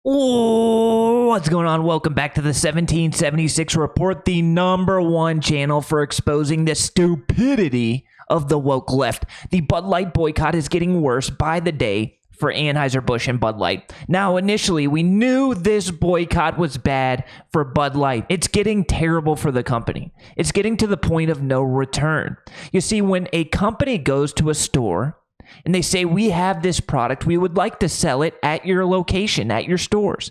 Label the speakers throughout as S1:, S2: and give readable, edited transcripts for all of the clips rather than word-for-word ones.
S1: Oh, what's going on? Welcome back to the 1776 Report, the #1 channel for exposing the stupidity of the woke left. The Bud Light boycott is getting worse by the day for Anhueser Busch and Bud Light. Now, initially, we knew this boycott was bad for Bud Light. It's getting terrible for the company. It's getting to the point of no return. You see, when a company goes to a store and they say, we have this product, we would like to sell it at your location, at your stores.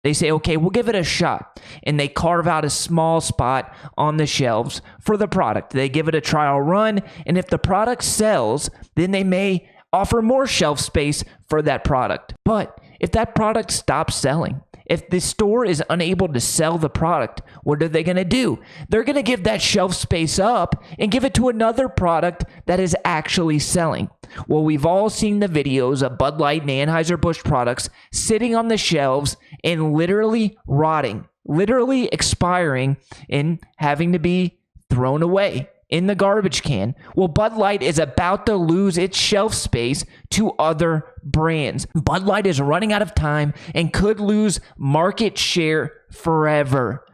S1: They say, okay, we'll give it a shot. And they carve out a small spot on the shelves for the product. They give it a trial run. And if the product sells, then they may offer more shelf space for that product. But if that product stops selling, if the store is unable to sell the product, what are they going to do? They're going to give that shelf space up and give it to another product that is actually selling. Well, we've all seen the videos of Bud Light and Anhueser Busch products sitting on the shelves and literally rotting, literally expiring and having to be thrown away in the garbage can. Well, Bud Light is about to lose its shelf space to other brands. Bud Light is running out of time and could lose market share forever.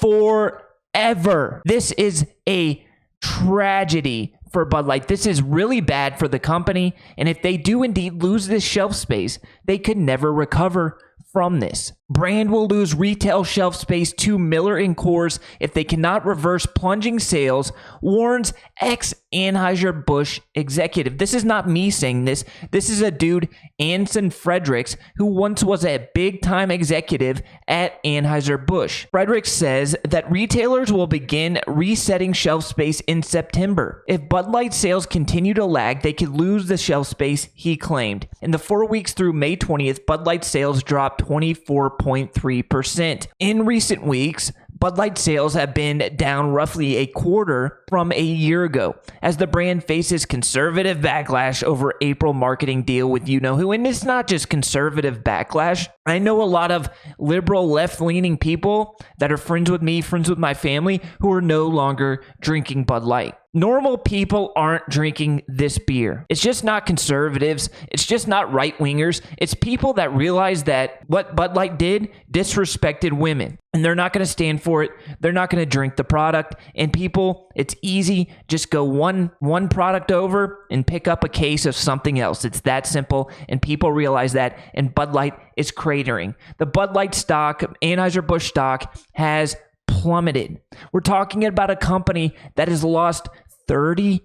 S1: Forever. This is a tragedy for Bud Light. This is really bad for the company, and if they do indeed lose this shelf space, they could never recover from this. Brand will lose retail shelf space to Miller and Coors if they cannot reverse plunging sales, warns ex-Anhueser Busch executive. This is not me saying this. This is a dude, Anson Fredericks, who once was a big-time executive at Anhueser Busch. Fredericks says that retailers will begin resetting shelf space in September. If Bud Light sales continue to lag, they could lose the shelf space, he claimed. In the 4 weeks through May 20th, Bud Light sales dropped 24.3%. In recent weeks, Bud Light sales have been down roughly a quarter from a year ago as the brand faces conservative backlash over April marketing deal with you-know-who. And it's not just conservative backlash. I know a lot of liberal left-leaning people that are friends with me, friends with my family, who are no longer drinking Bud Light. Normal people aren't drinking this beer. It's just not conservatives. It's just not right-wingers. It's people that realize that what Bud Light did disrespected women. And they're not going to stand for it. They're not going to drink the product. And people, it's easy. Just go one product over and pick up a case of something else. It's that simple. And people realize that. And Bud Light is cratering. The Bud Light stock, Anhueser Busch stock, has plummeted. We're talking about a company that has lost $30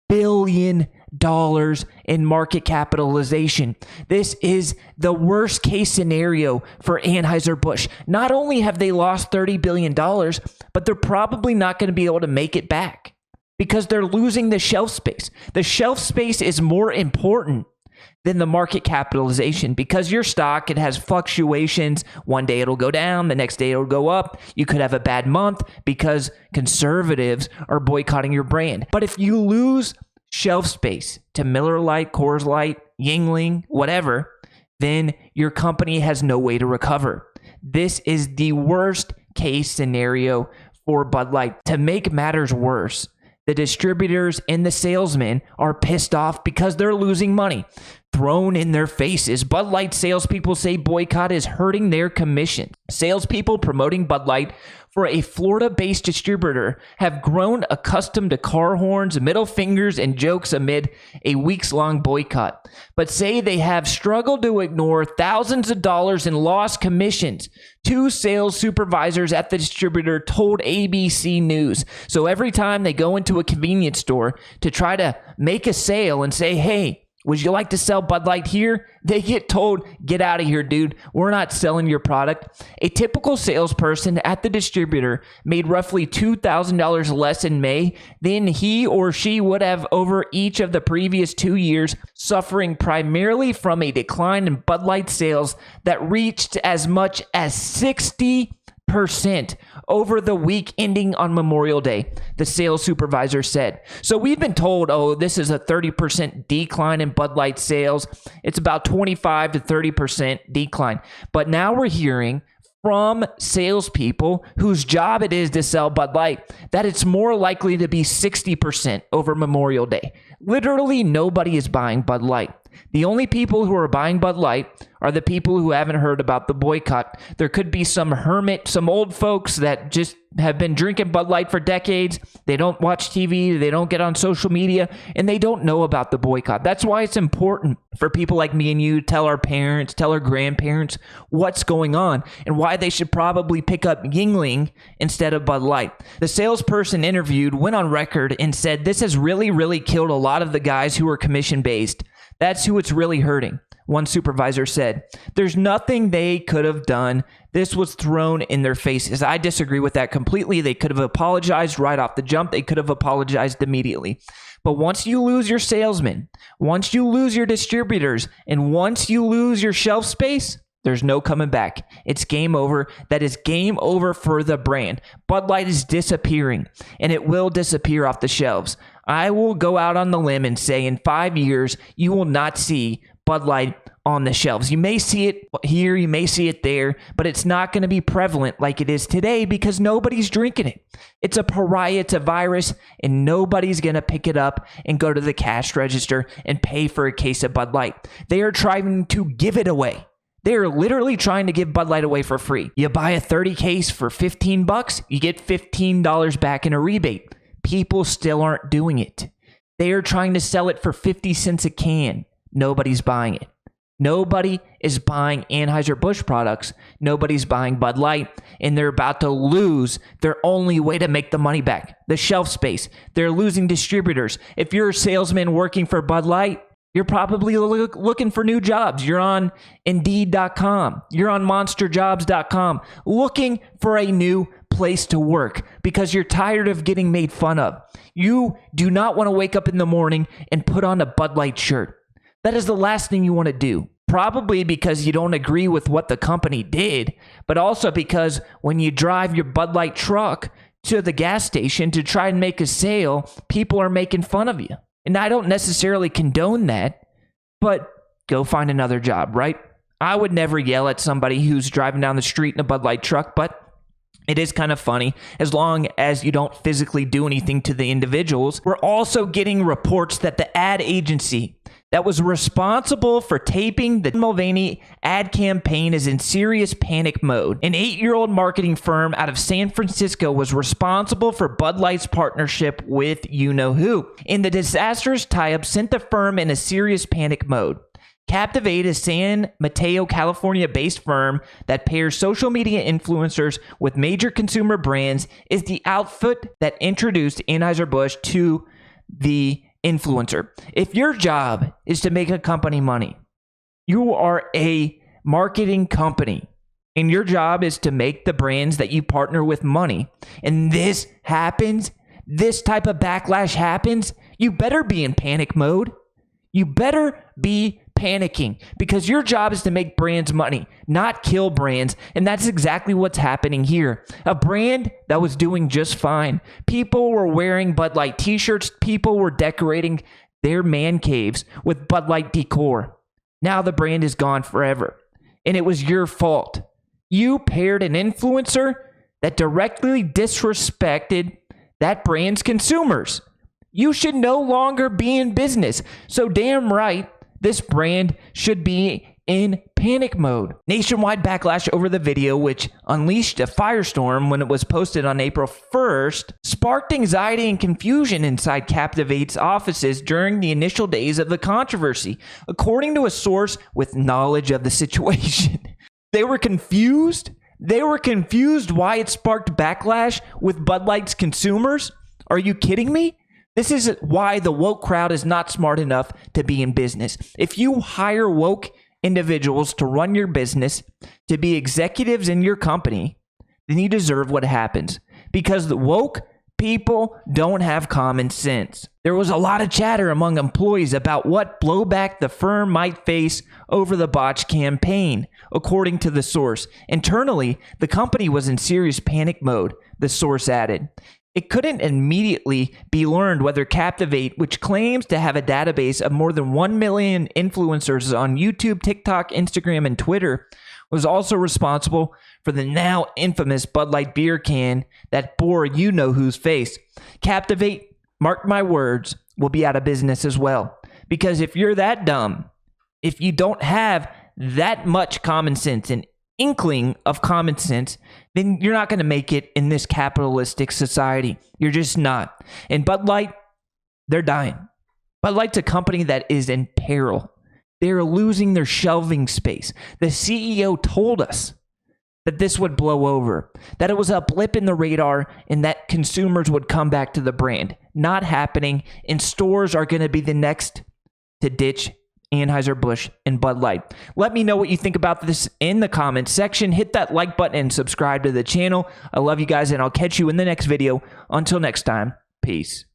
S1: billion in market capitalization. This is the worst case scenario for Anhueser Busch. Not only have they lost $30 billion, but they're probably not going to be able to make it back because they're losing the shelf space. The shelf space is more important than the market capitalization because your stock, it has fluctuations. One day it'll go down, the next day it'll go up. You could have a bad month because conservatives are boycotting your brand. But if you lose shelf space to Miller Lite, Coors Light, Yuengling, whatever, then your company has no way to recover. This is the worst case scenario for Bud Light. To make matters worse, the distributors and the salesmen are pissed off because they're losing money thrown in their faces. Bud Light salespeople say boycott is hurting their commission. Salespeople promoting Bud Light for a Florida-based distributor have grown accustomed to car horns, middle fingers, and jokes amid a weeks-long boycott, but say they have struggled to ignore thousands of dollars in lost commissions. Two sales supervisors at the distributor told ABC News. So every time they go into a convenience store to try to make a sale and say, hey, would you like to sell Bud Light here? They get told, get out of here, dude. We're not selling your product. A typical salesperson at the distributor made roughly $2,000 less in May than he or she would have over each of the previous 2 years, suffering primarily from a decline in Bud Light sales that reached as much as 60% over the week ending on Memorial Day, the sales supervisor said. So we've been told, oh, this is a 30% decline in Bud Light sales. It's about 25 to 30% decline. But now we're hearing from salespeople whose job it is to sell Bud Light that it's more likely to be 60% over Memorial Day. Literally nobody is buying Bud Light. The only people who are buying Bud Light are the people who haven't heard about the boycott. There could be some hermit, some old folks that just have been drinking Bud Light for decades. They don't watch TV, they don't get on social media, and they don't know about the boycott. That's why it's important for people like me and you to tell our parents, tell our grandparents what's going on and why they should probably pick up Yingling instead of Bud Light. The salesperson interviewed went on record and said this has really killed a lot of the guys who are commission-based. That's who it's really hurting. One supervisor said, "There's nothing they could have done. This was thrown in their faces." I disagree with that completely. They could have apologized right off the jump. They could have apologized immediately. But once you lose your salesmen, once you lose your distributors, and once you lose your shelf space, there's no coming back. It's game over. That is game over for the brand. Bud Light is disappearing, and it will disappear off the shelves. I will go out on the limb and say in 5 years, you will not see Bud Light on the shelves. You may see it here, you may see it there, but it's not going to be prevalent like it is today because nobody's drinking it. It's a pariah, it's a virus, and nobody's going to pick it up and go to the cash register and pay for a case of Bud Light. They are trying to give it away. They are literally trying to give Bud Light away for free. You buy a 30 case for $15, you get $15 back in a rebate. People still aren't doing it. They are trying to sell it for 50 cents a can. Nobody's buying it. Nobody is buying Anhueser Busch products. Nobody's buying Bud Light, and they're about to lose their only way to make the money back, the shelf space. They're losing distributors. If you're a salesman working for Bud Light, you're probably looking for new jobs. You're on Indeed.com. You're on MonsterJobs.com looking for a new place to work because you're tired of getting made fun of. You do not want to wake up in the morning and put on a Bud Light shirt. That is the last thing you want to do. Probably because you don't agree with what the company did, but also because when you drive your Bud Light truck to the gas station to try and make a sale, people are making fun of you. And I don't necessarily condone that, but go find another job, right? I would never yell at somebody who's driving down the street in a Bud Light truck, but it is kind of funny as long as you don't physically do anything to the individuals. We're also getting reports that the ad agency that was responsible for taping the Mulvaney ad campaign is in serious panic mode. An 8-year-old marketing firm out of San Francisco was responsible for Bud Light's partnership with you-know-who, and the disastrous tie-up sent the firm in a serious panic mode. Captivate, a San Mateo, California-based firm that pairs social media influencers with major consumer brands, is the outfit that introduced Anhueser Busch to the influencer. If your job is to make a company money, you are a marketing company, and your job is to make the brands that you partner with money, and this happens, this type of backlash happens, you better be in panic mode. You better be panicking because your job is to make brands money, not kill brands. And that's exactly what's happening here. A brand that was doing just fine. People were wearing Bud Light t-shirts. People were decorating their man caves with Bud Light decor. Now the brand is gone forever. And it was your fault. You paired an influencer that directly disrespected that brand's consumers. You should no longer be in business. So damn right, this brand should be in panic mode. Nationwide backlash over the video, which unleashed a firestorm when it was posted on April 1st, sparked anxiety and confusion inside Captivate's offices during the initial days of the controversy, according to a source with knowledge of the situation. They were confused. They were confused why it sparked backlash with Bud Light's consumers. Are you kidding me? This is why the woke crowd is not smart enough to be in business. If you hire woke individuals to run your business, to be executives in your company, then you deserve what happens. Because the woke people don't have common sense. There was a lot of chatter among employees about what blowback the firm might face over the botched campaign, according to the source. Internally, the company was in serious panic mode, the source added. It couldn't immediately be learned whether Captivate, which claims to have a database of more than 1 million influencers on YouTube, TikTok, Instagram, and Twitter, was also responsible for the now infamous Bud Light beer can that bore you-know-who's face. Captivate, mark my words, will be out of business as well. Because if you're that dumb If you don't have that much common sense, an inkling of common sense, then you're not going to make it in this capitalistic society. You're just not. And Bud Light, they're dying. Bud Light's a company that is in peril. They're losing their shelving space. The CEO told us that this would blow over, that it was a blip in the radar, and that consumers would come back to the brand. Not happening, and stores are going to be the next to ditch Anhueser Busch and Bud Light. Let me know what you think about this in the comments section. Hit that like button and subscribe to the channel. I love you guys, and I'll catch you in the next video. Until next time, peace.